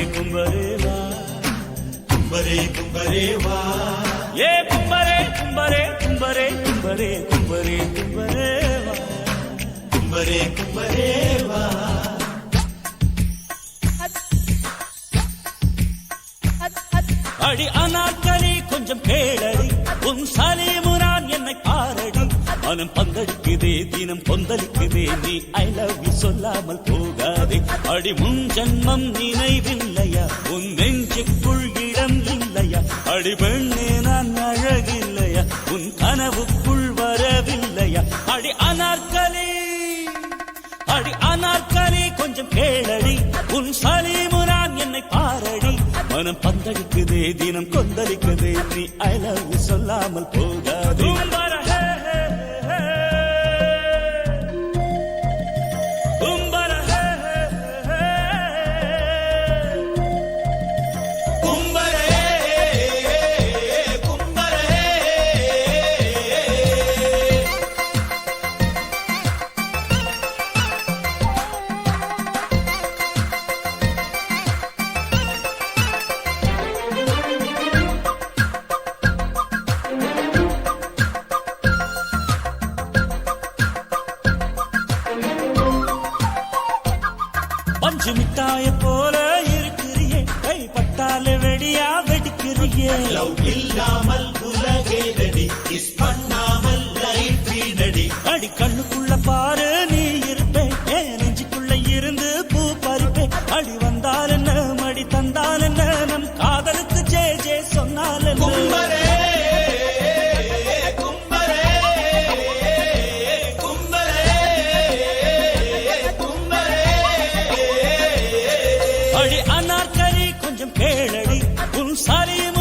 கும்பரேவா கும்பரே கும்பரேவா ஏ கும்பரே கும்பரே கும்பரே கும்பரே கும்பரே கும்பரேவா கும்பரே கும்பரேவா அடி அனாக்கலி கொஞ்சம் கேளடி உன் சலீமுரான் என்னை பாரடி மனம் பந்தடிக்குதே தினம் கொந்தளிக்குதே நீ ஐ லவ் யூ சொல்லாமல் போகாதே அடி முன் ஜன்மம் நினைவில்லையா உன் நெஞ்சுக்குள் இடம் இல்லையா அடி பெண்ணே நான் அழகில்லையா உன் கனவுக்குள் வரவில்லையா அடி அனார்கலி கொஞ்சம் கேளடி உன் சலீமுரான் என்னை பாரடி மனம் பந்தடிக்குதே தினம் கொந்தளிக்குதே நீ ஐ லவ் யூ சொல்லாமல் போகாதே பஞ்சு மிட்டாய போல இருக்கிறியே கைப்பட்டாலே வெடியா வெடிக்கிறியே லவ் இல்லாமல் உலகே ரெடி கிஸ் பண்ணாமல் லைஃப் வீணடி அடி கண்ணுக்குள்ள பாரு நீ இருப்பேன் ஏன் நெஞ்சுக்குள்ள இருந்து பூ பறிப்பேன் அடி வந்தால் என்ன மடி தந்தால் என்ன நம் காதலுக்கு ஜே ஜே சொன்னால் கும்பரே கும்பரே கும்பரே கும்பரே அடி அனார்கலி கொஞ்சம் கேளடி உன் சலீம்